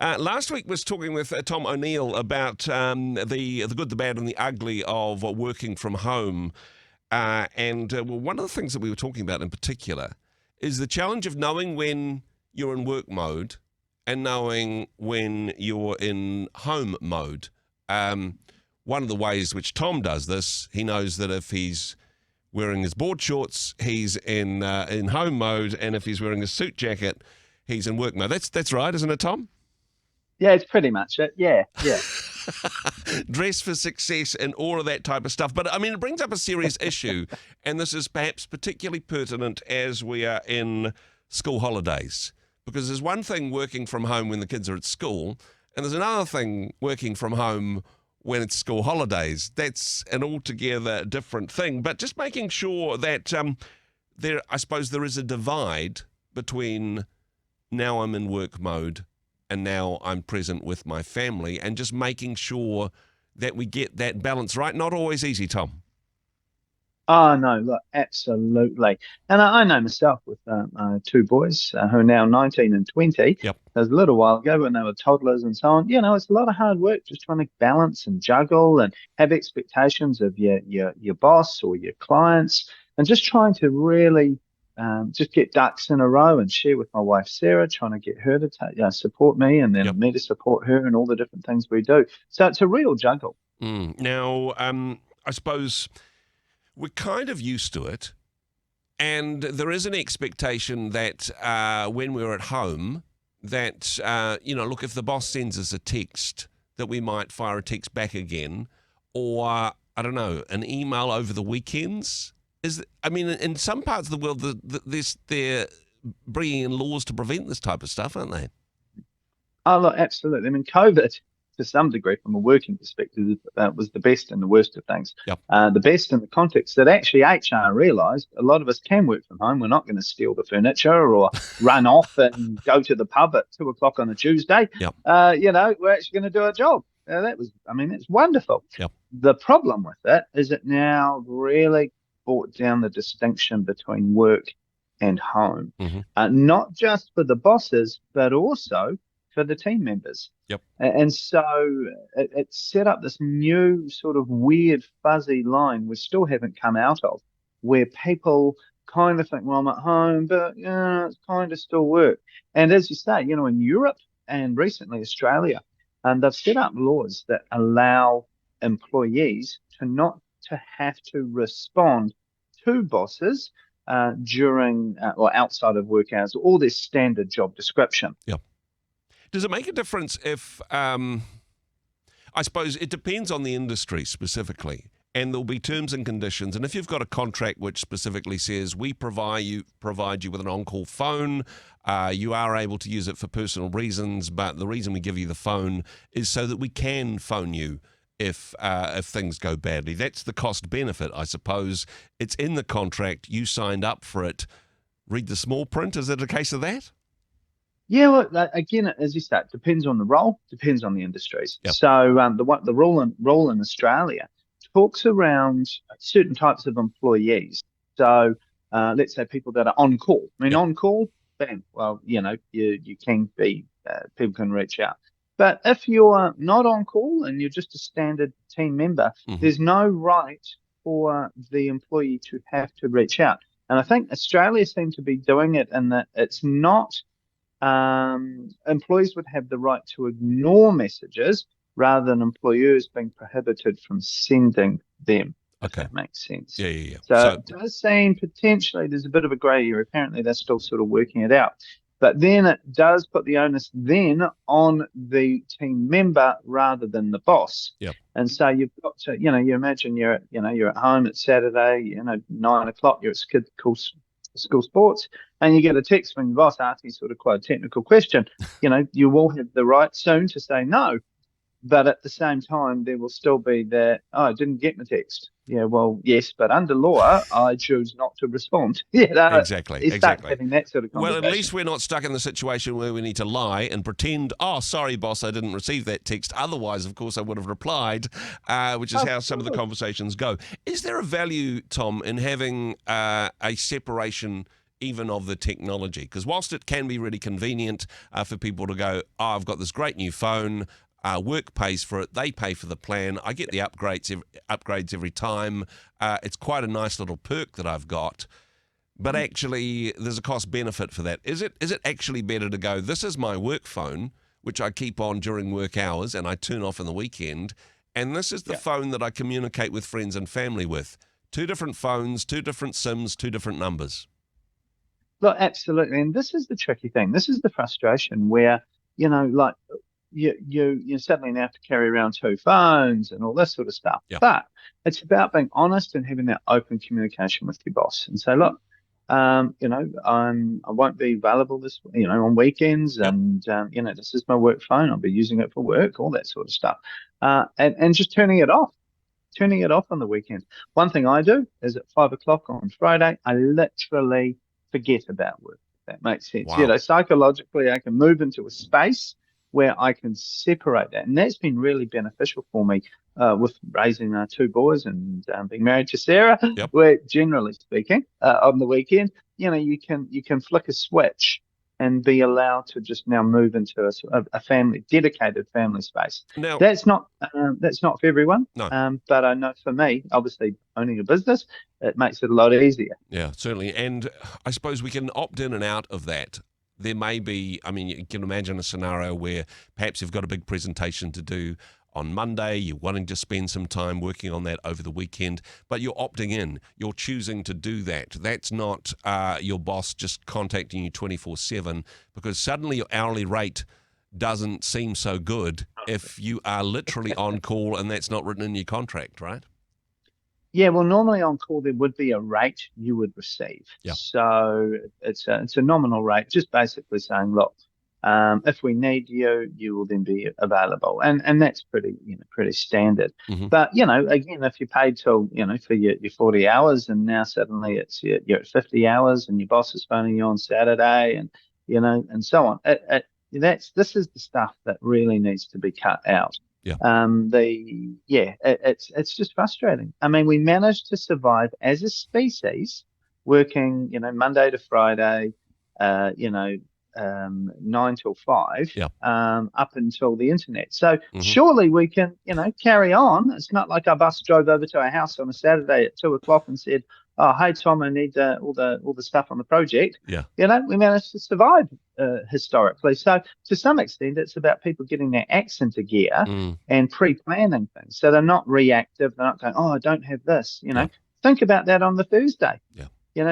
Last week was talking with Tom O'Neill about the good, the bad, and the ugly of working from home. One of the things that we were talking about in particular is the challenge of knowing when you're in work mode and knowing when you're in home mode. One of the ways which Tom does this, he knows that if he's wearing his board shorts, he's in home mode, and if he's wearing a suit jacket, he's in work mode. That's right, isn't it, Tom? Yeah, it's pretty much it. Yeah. Dress for success and all of that type of stuff. But, I mean, it brings up a serious issue, and this is perhaps particularly pertinent as we are in school holidays. Because there's one thing working from home when the kids are at school, and there's another thing working from home when it's school holidays. That's an altogether different thing. But just making sure that I suppose there is a divide between now I'm in work mode and now I'm present with my family, and just making sure that we get that balance right. Not always easy, Tom. Oh, no, look, absolutely. And I know myself with two boys who are now 19 and 20. Yep. That was a little while ago when they were toddlers and so on. It's a lot of hard work just trying to balance and juggle and have expectations of your boss or your clients, and just trying to really just get ducks in a row and share with my wife, Sarah, trying to get her to support me, and then me to support her, and all the different things we do. So it's a real juggle. Now, I suppose we're kind of used to it, and there is an expectation that when we're at home that, look, if the boss sends us a text, that we might fire a text back again, or, I don't know, an email over the weekends. In some parts of the world, they're bringing in laws to prevent this type of stuff, aren't they? Oh, look, absolutely. I mean, COVID, to some degree, from a working perspective, was the best and the worst of things. Yep. The best in the context that actually HR realised a lot of us can work from home. We're not going to steal the furniture or run off and go to the pub at 2:00 on a Tuesday. Yep. We're actually going to do our job. It's wonderful. Yep. The problem with it is it now really brought down the distinction between work and home, not just for the bosses, but also for the team members. Yep. And so it set up this new sort of weird fuzzy line we still haven't come out of, where people kind of think, well, I'm at home, but it's kind of still work. And as you say, in Europe and recently Australia, they've set up laws that allow employees to not to have to respond to bosses during or outside of work hours, or their standard job description. Yep. Does it make a difference if, I suppose it depends on the industry specifically, and there'll be terms and conditions. And if you've got a contract which specifically says we provide you with an on-call phone, you are able to use it for personal reasons, but the reason we give you the phone is so that we can phone you if things go badly. That's the cost benefit, I suppose. It's in the contract. You signed up for it. Read the small print. Is it a case of that? Yeah, well, again, as you say, it depends on the role, depends on the industries. Yep. So the rule in Australia talks around certain types of employees. So let's say people that are on call. On call, bam, well, you can be, people can reach out. But if you're not on call and you're just a standard team member, there's no right for the employee to have to reach out. And I think Australia seems to be doing it in that it's not. Employees would have the right to ignore messages rather than employers being prohibited from sending them. Okay. If that makes sense. Yeah. So it does seem potentially there's a bit of a grey area. Apparently they're still sort of working it out. But then it does put the onus then on the team member rather than the boss. Yep. And so you've got to, you imagine you're at home, it's Saturday, 9:00, you're at school sports, and you get a text from your boss asking sort of quite a technical question. You will have the right soon to say no, but at the same time, there will still be that, I didn't get my text. Yeah, well, yes, but under law, I choose not to respond. Exactly. Having that sort of conversation. Well, at least we're not stuck in the situation where we need to lie and pretend, oh, sorry, boss, I didn't receive that text. Otherwise, of course, I would have replied, which is how some of the conversations go. Is there a value, Tom, in having a separation even of the technology? Because whilst it can be really convenient for people to go, oh, I've got this great new phone, work pays for it, they pay for the plan, I get the upgrades every time. It's quite a nice little perk that I've got. But actually, there's a cost benefit for that. Is it actually better to go, this is my work phone, which I keep on during work hours and I turn off in the weekend, and this is the phone that I communicate with friends and family with? Two different phones, two different SIMs, two different numbers. Look, absolutely. And this is the tricky thing. This is the frustration where, like you suddenly now have to carry around two phones and all this sort of stuff. Yeah. But it's about being honest and having that open communication with your boss and say, look, I won't be available on weekends, Yep. and this is my work phone. I'll be using it for work, all that sort of stuff, and just turning it off. Turning it off on the weekends. One thing I do is at 5 o'clock on Friday, I literally forget about work. If that makes sense. Wow. Psychologically, I can move into a space where I can separate that, and that's been really beneficial for me with raising two boys and being married to Sarah. Yep. Where, generally speaking, on the weekend, you can flick a switch and be allowed to just now move into a dedicated family space. Now, That's not for everyone. No. But I know for me, obviously owning a business, it makes it a lot easier. Yeah, certainly. And I suppose we can opt in and out of that. There may be, you can imagine a scenario where perhaps you've got a big presentation to do on Monday, you're wanting to spend some time working on that over the weekend, but you're opting in. You're choosing to do that. That's not your boss just contacting you 24/7, because suddenly your hourly rate doesn't seem so good if you are literally on call and that's not written in your contract, right? Yeah, well, normally on call there would be a rate you would receive. Yeah. So it's a nominal rate, just basically saying, look, if we need you, you will then be available, and that's pretty standard. Mm-hmm. But again, if you're paid till for your 40 hours, and now suddenly you're at 50 hours, and your boss is phoning you on Saturday, and and so on. This is the stuff that really needs to be cut out. Yeah. It's just frustrating. We managed to survive as a species, working Monday to Friday, 9 till 5, Yeah. up until the internet. So Mm-hmm. surely we can, carry on. It's not like our bus drove over to our house on a Saturday at 2 o'clock and said, "Oh, hey Tom, I need all the stuff on the project." Yeah. We managed to survive historically. So to some extent, it's about people getting their acts into gear and pre-planning things, so they're not reactive. They're not going, "Oh, I don't have this." Yeah. Think about that on the Thursday. Yeah.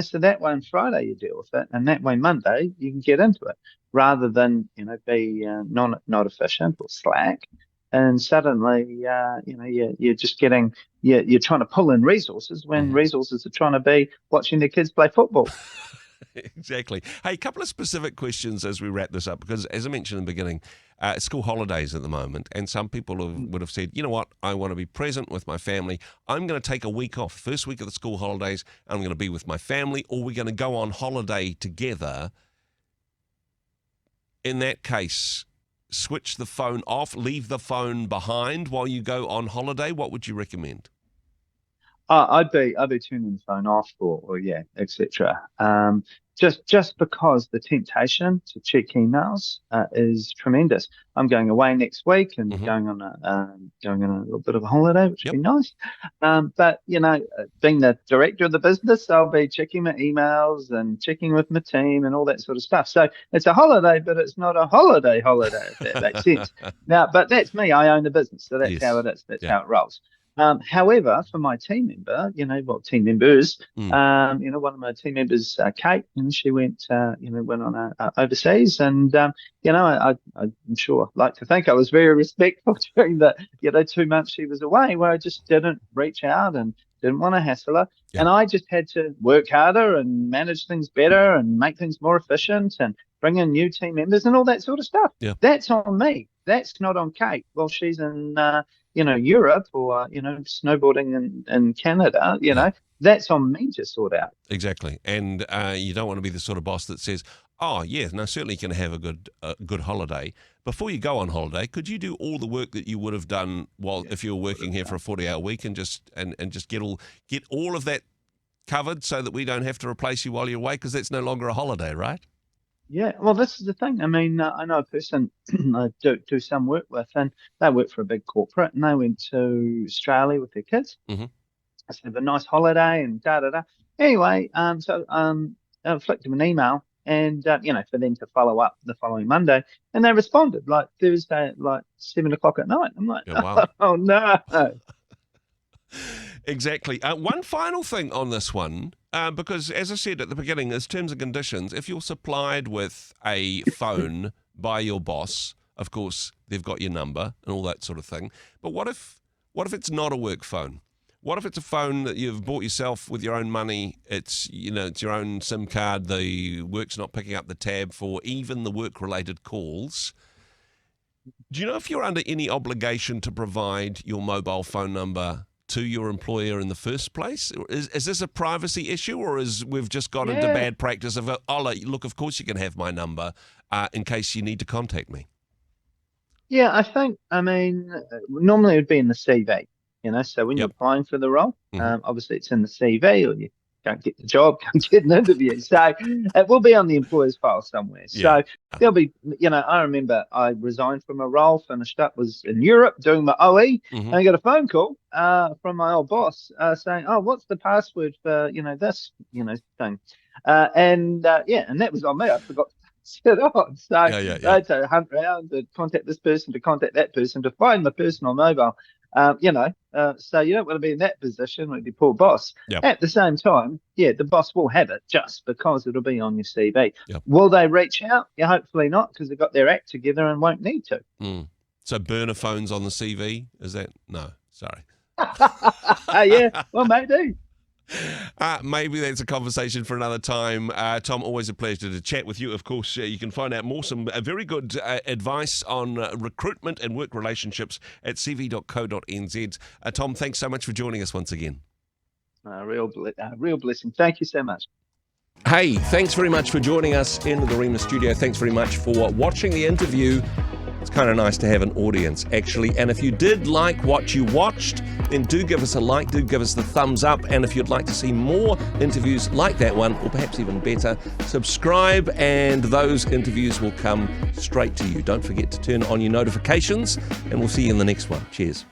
So that way on Friday you deal with it, and that way Monday you can get into it, rather than be not efficient or slack, and suddenly you're just getting you're trying to pull in resources when resources are trying to be watching their kids play football. Exactly. Hey, a couple of specific questions as we wrap this up, because as I mentioned in the beginning, school holidays at the moment, and some people would have said, you know what, I want to be present with my family. I'm going to take a week off, first week of the school holidays, I'm going to be with my family, or we're going to go on holiday together. In that case, switch the phone off, leave the phone behind while you go on holiday. What would you recommend? I'd be turning the phone off, or etc. Just because the temptation to check emails is tremendous. I'm going away next week and going on a little bit of a holiday, which would be nice. But being the director of the business, I'll be checking my emails and checking with my team and all that sort of stuff. So it's a holiday, but it's not a holiday, if that makes sense. Now, but that's me. I own the business, so that's how it is. That's how it rolls. However, for my team member, team members, one of my team members, Kate, she went on overseas, and I'm sure, like to think I was very respectful during the 2 months she was away, where I just didn't reach out and didn't want to hassle her, and I just had to work harder and manage things better and make things more efficient and bring in new team members and all that sort of stuff. Yeah. That's on me. That's not on Kate. Well, she's in Europe, or snowboarding in Canada. That's on me to sort out. Exactly. And you don't want to be the sort of boss that says, oh, yeah, no, certainly you can have a good holiday. Before you go on holiday, could you do all the work that you would have done if you were working here for a 40-hour week, and just get all of that covered so that we don't have to replace you while you're away, because that's no longer a holiday, right? Yeah, well, this is the thing. I mean, I know a person I do some work with, and they work for a big corporate, and they went to Australia with their kids. Hmm. I said, have a nice holiday and da da da. Anyway, I flicked them an email and, for them to follow up the following Monday. And they responded like Thursday at like 7 o'clock at night. I'm like, Yeah, wow. oh, no. Exactly. One final thing on this one, because as I said at the beginning, there's terms and conditions. If you're supplied with a phone by your boss, of course, they've got your number and all that sort of thing. But what if it's not a work phone? What if it's a phone that you've bought yourself with your own money? It's your own SIM card. The work's not picking up the tab for even the work-related calls. Do you know if you're under any obligation to provide your mobile phone number to your employer in the first place? Is this a privacy issue, or we've just got into bad practice of, look, of course you can have my number in case you need to contact me? Yeah, I mean, normally it would be in the CV, so when you're Yep. applying for the role, Mhm. obviously it's in the CV or you can't get the job, can't get an interview. So it will be on the employer's file somewhere. Yeah. So there'll be, I remember I resigned from a role, finished up, was in Europe doing my OE, and Mhm. I got a phone call from my old boss saying, oh, what's the password for, this, thing. And that was on me. I forgot it on. So I Yeah. had to hunt around to contact this person, to contact that person, to find my personal mobile. So you don't want to be in that position with your poor boss. Yep. At the same time, the boss will have it just because it'll be on your CV. Yep. Will they reach out? Yeah, hopefully not, because they've got their act together and won't need to. Mm. So burner phones on the CV, is that? No, sorry. Yeah, well, maybe. Maybe that's a conversation for another time. Tom, always a pleasure to chat with you. Of course, you can find out some very good advice on recruitment and work relationships at cv.co.nz. Tom, thanks so much for joining us once again. Real blessing. Thank you so much. Hey, thanks very much for joining us in the Rhema studio. Thanks very much for watching the interview. It's kind of nice to have an audience, actually. And if you did like what you watched, then do give us a like, do give us the thumbs up. And if you'd like to see more interviews like that one, or perhaps even better, subscribe and those interviews will come straight to you. Don't forget to turn on your notifications, and we'll see you in the next one. Cheers.